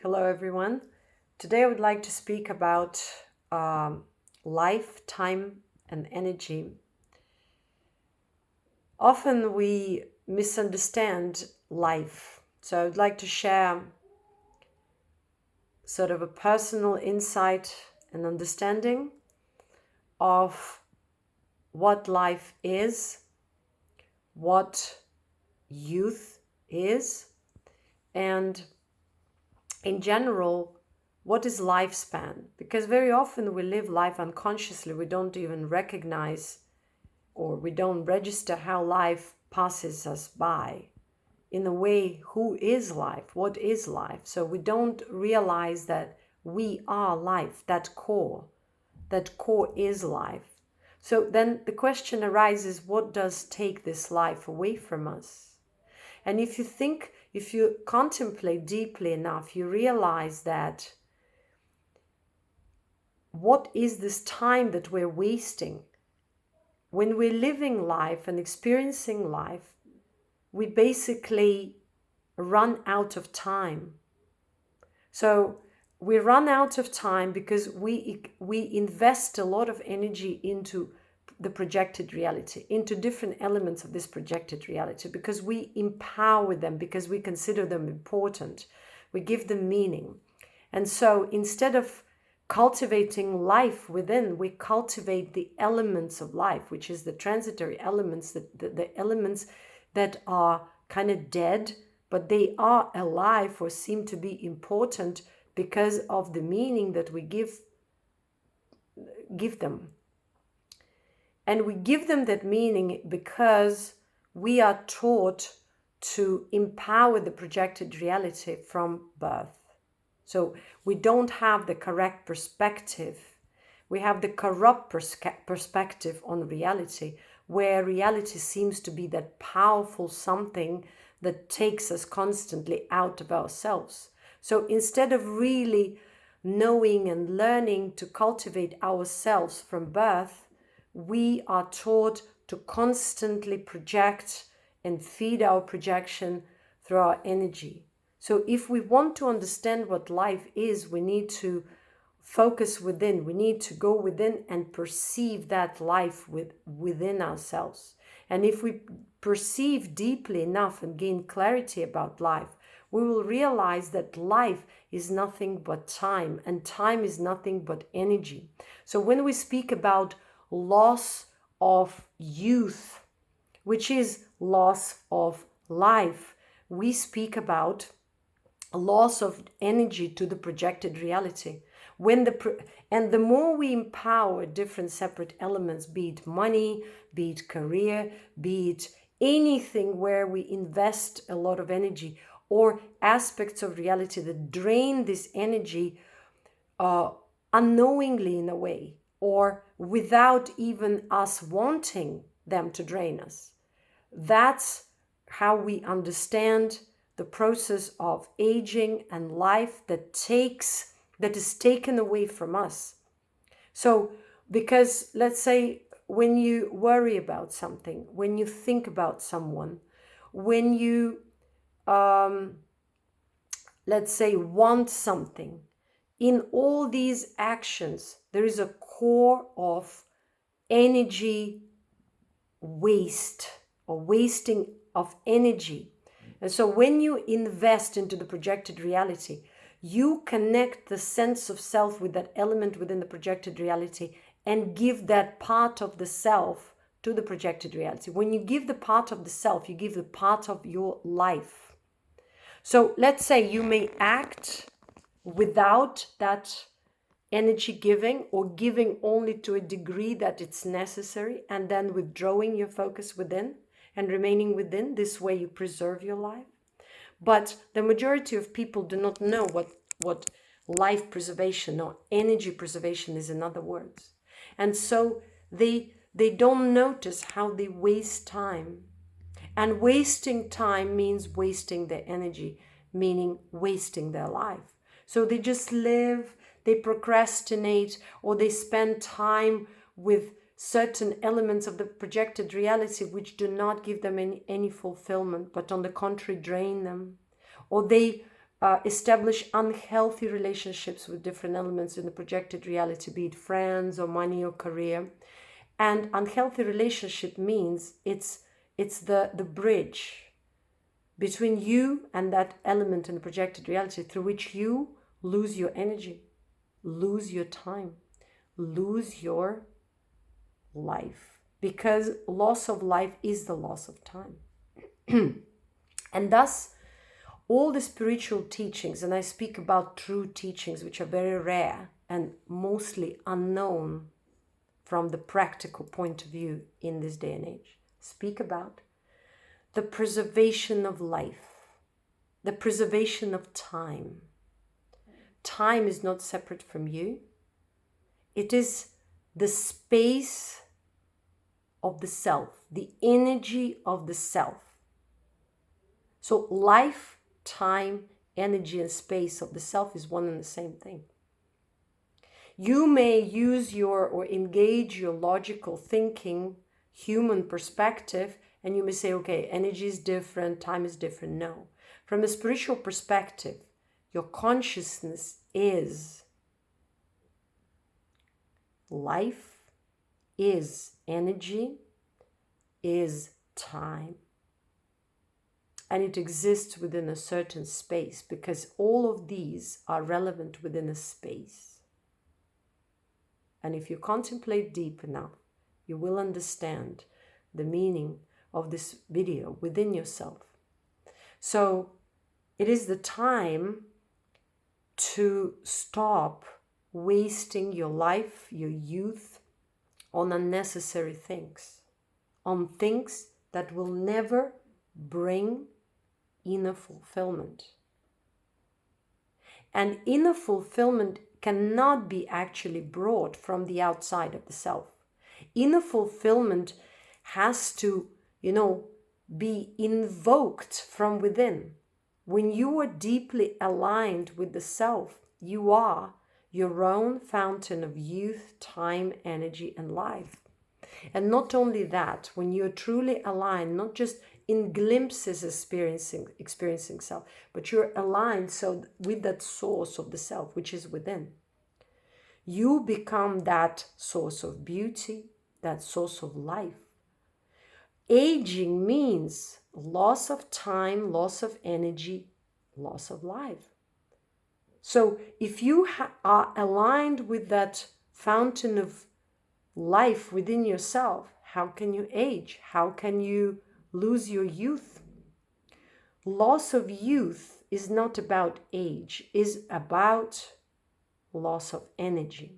Hello, everyone. Today I would like to speak about life, time, and energy. Often we misunderstand life. So I would like to share sort of a personal insight and understanding of what life is, what youth is, and in general, what is lifespan? Because very often we live life unconsciously. We don't even recognize or we don't register how life passes us by. In a way, who is life? What is life? So we don't realize that we are life, that core is life. So then the question arises, what does take this life away from us? And if you contemplate deeply enough, you realize that what is this time that we're wasting? When we're living life and experiencing life, we basically run out of time. So we run out of time because we invest a lot of energy into the projected reality, into different elements of this projected reality, because we empower them, because we consider them important. We give them meaning. And so instead of cultivating life within, we cultivate the elements of life, which is the transitory elements, the elements that are kind of dead, but they are alive or seem to be important because of the meaning that we give them. And we give them that meaning because we are taught to empower the projected reality from birth. So we don't have the correct perspective. We have the corrupt perspective on reality, where reality seems to be that powerful something that takes us constantly out of ourselves. So instead of really knowing and learning to cultivate ourselves from birth, we are taught to constantly project and feed our projection through our energy. So if we want to understand what life is, we need to focus within. We need to go within and perceive that life within ourselves. And if we perceive deeply enough and gain clarity about life, we will realize that life is nothing but time, and time is nothing but energy. So when we speak about loss of youth, which is loss of life, we speak about a loss of energy to the projected reality. And the more we empower different separate elements, be it money, be it career, be it anything where we invest a lot of energy, or aspects of reality that drain this energy unknowingly in a way, or without even us wanting them to drain us. That's how we understand the process of aging and life that is taken away from us. So, because let's say when you worry about something, when you think about someone, when you let's say want something, in all these actions there is a core of energy waste or wasting of energy. And so when you invest into the projected reality, you connect the sense of self with that element within the projected reality and give that part of the self to the projected reality. When you give the part of the self, you give the part of your life. So let's say you may act without that energy giving, or giving only to a degree that it's necessary, and then withdrawing your focus within and remaining within. This way you preserve your life. But the majority of people do not know what life preservation or energy preservation is, in other words. And so they don't notice how they waste time. And wasting time means wasting their energy, meaning wasting their life. So they just live, they procrastinate, or they spend time with certain elements of the projected reality which do not give them any fulfillment, but on the contrary drain them. Or they establish unhealthy relationships with different elements in the projected reality, be it friends or money or career. And unhealthy relationship means it's the bridge between you and that element in the projected reality through which you lose your energy, lose your time, lose your life. Because loss of life is the loss of time. And thus, all the spiritual teachings, and I speak about true teachings, which are very rare and mostly unknown from the practical point of view in this day and age, speak about the preservation of life, the preservation of time. Time is not separate from you. It is the space of the self, the energy of the self. So life, time, energy, and space of the self is one and the same thing. You may use or engage your logical thinking, human perspective, and you may say, okay, energy is different, time is different. No. From a spiritual perspective, your consciousness is life, is energy, is time. And it exists within a certain space because all of these are relevant within a space. And if you contemplate deep enough, you will understand the meaning of this video within yourself. So it is the time to stop wasting your life, your youth, on unnecessary things, on things that will never bring inner fulfillment. And inner fulfillment cannot be actually brought from the outside of the self. Inner fulfillment has to, be invoked from within. When you are deeply aligned with the self, you are your own fountain of youth, time, energy, and life. And not only that, when you're truly aligned, not just in glimpses experiencing self, but you're aligned with that source of the self, which is within. You become that source of beauty, that source of life. Aging means loss of time, loss of energy, loss of life. So if you are aligned with that fountain of life within yourself, how can you age? How can you lose your youth? Loss of youth is not about age, is about loss of energy.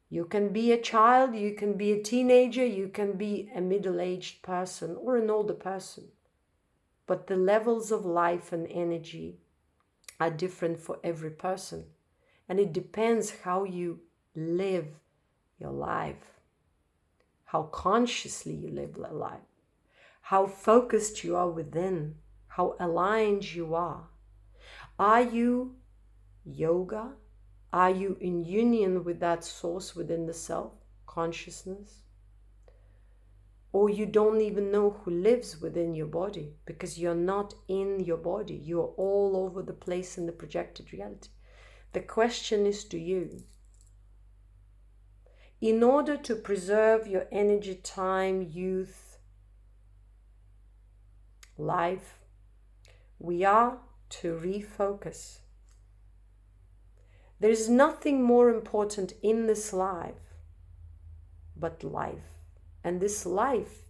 You can be a child, you can be a teenager, you can be a middle-aged person or an older person. But the levels of life and energy are different for every person. And it depends how you live your life, how consciously you live your life, how focused you are within, how aligned you are. Are you yoga? Are you in union with that source within the self, consciousness? Or you don't even know who lives within your body because you're not in your body. You're all over the place in the projected reality. The question is to you. In order to preserve your energy, time, youth, life, we are to refocus. There is nothing more important in this life but life. And this life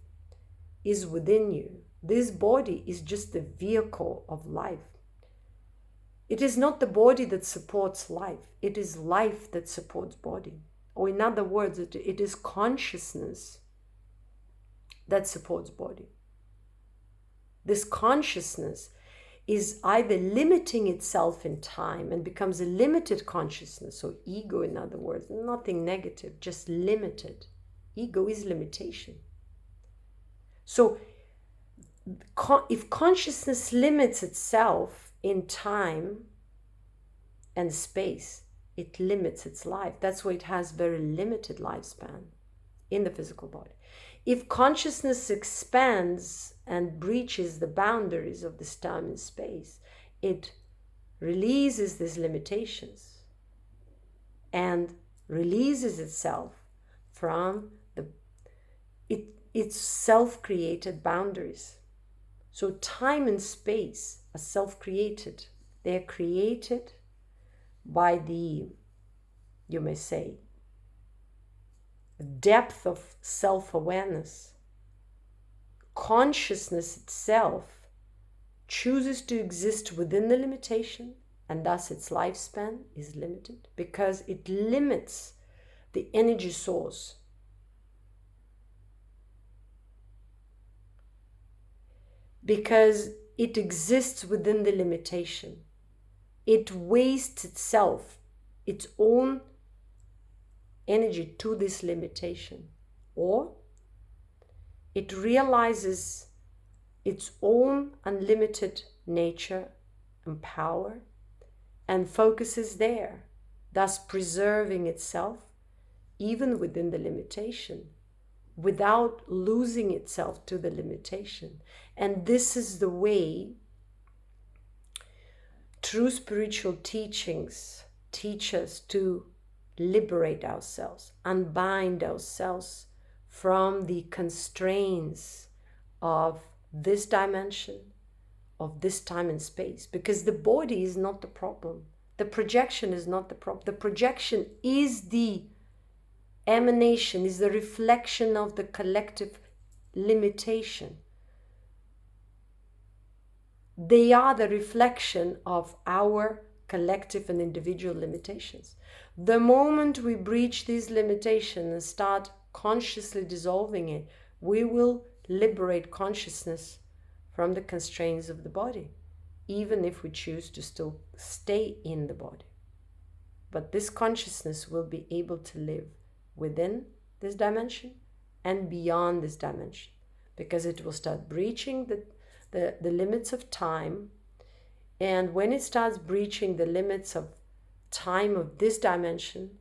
is within you. This body is just the vehicle of life. It is not the body that supports life. It is life that supports body. Or in other words, it is consciousness that supports body. This consciousness is either limiting itself in time and becomes a limited consciousness, or ego in other words, nothing negative, just limited. Ego is limitation. So if consciousness limits itself in time and space, it limits its life. That's why it has very limited lifespan in the physical body. If consciousness expands and breaches the boundaries of this time and space, it releases these limitations and releases itself from its self-created boundaries. So time and space are self-created. They are created by the, you may say, depth of self-awareness. Consciousness itself chooses to exist within the limitation, and thus its lifespan is limited because it limits the energy source. Because it exists within the limitation. It wastes itself, its own energy to this limitation. Or it realizes its own unlimited nature and power and focuses there, thus preserving itself even within the limitation, without losing itself to the limitation. And this is the way true spiritual teachings teach us to liberate ourselves, unbind ourselves from the constraints of this dimension, of this time and space, because the body is not the problem. The projection is not the problem. The projection is the emanation, is the reflection of the collective limitation. They are the reflection of our collective and individual limitations. The moment we breach these limitations and start consciously dissolving it, we will liberate consciousness from the constraints of the body, even if we choose to still stay in the body. But this consciousness will be able to live within this dimension and beyond this dimension, because it will start breaching the limits of time. And when it starts breaching the limits of time of this dimension,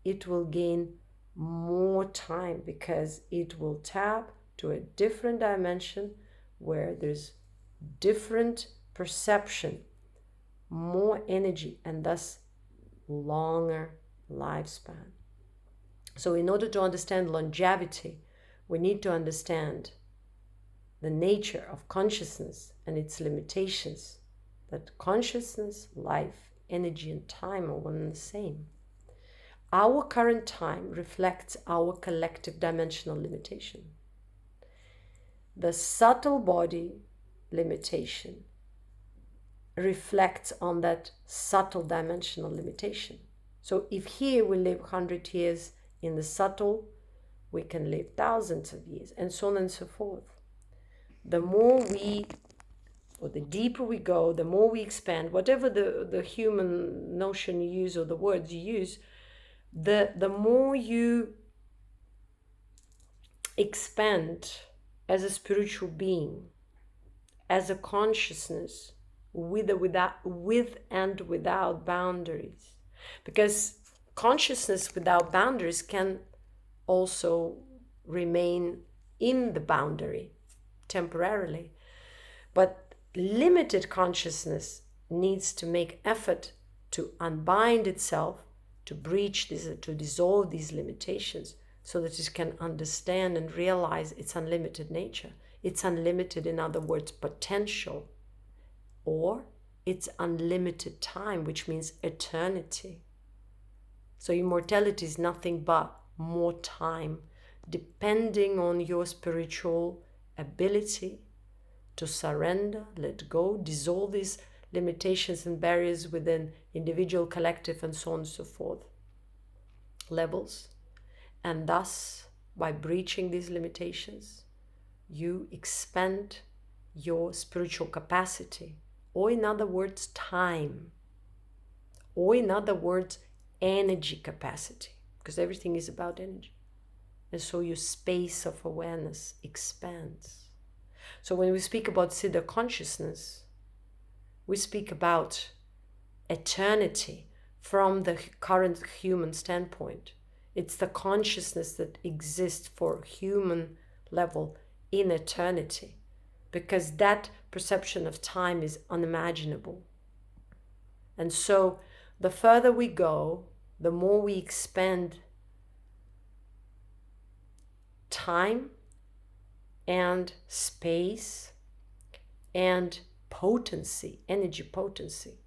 it will gain more time, because it will tap to a different dimension where there's different perception, more energy, and thus longer lifespan. So in order to understand longevity, we need to understand the nature of consciousness and its limitations, that consciousness, life, energy, and time are one and the same. Our current time reflects our collective dimensional limitation. The subtle body limitation reflects on that subtle dimensional limitation. So if here we live 100 years in the subtle, we can live thousands of years, and so on and so forth. The more we, or the deeper we go, the more we expand, whatever the human notion you use or the words you use, the more you expand as a spiritual being, as a consciousness, with and without boundaries. Because consciousness without boundaries can also remain in the boundary temporarily. But limited consciousness needs to make effort to unbind itself, to breach this, to dissolve these limitations, so that it can understand and realize its unlimited nature. It's unlimited, in other words, potential, or it's unlimited time, which means eternity. So immortality is nothing but more time, depending on your spiritual ability to surrender, let go, dissolve these limitations and barriers within individual, collective, and so on and so forth levels. And thus, by breaching these limitations, you expand your spiritual capacity, or in other words, time, or in other words, energy capacity, because everything is about energy. And so your space of awareness expands. So when we speak about Siddha consciousness, we speak about eternity from the current human standpoint. It's the consciousness that exists for human level in eternity, because that perception of time is unimaginable. And so the further we go, the more we expand time and space and potency, energy potency.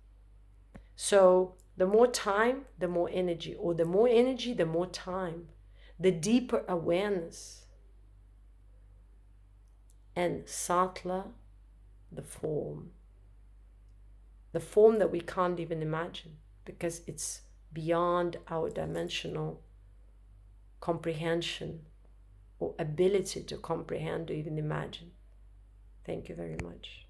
So the more time, the more energy, or the more energy, the more time, the deeper awareness, and subtler the form that we can't even imagine, because it's beyond our dimensional comprehension or ability to comprehend or even imagine. Thank you very much.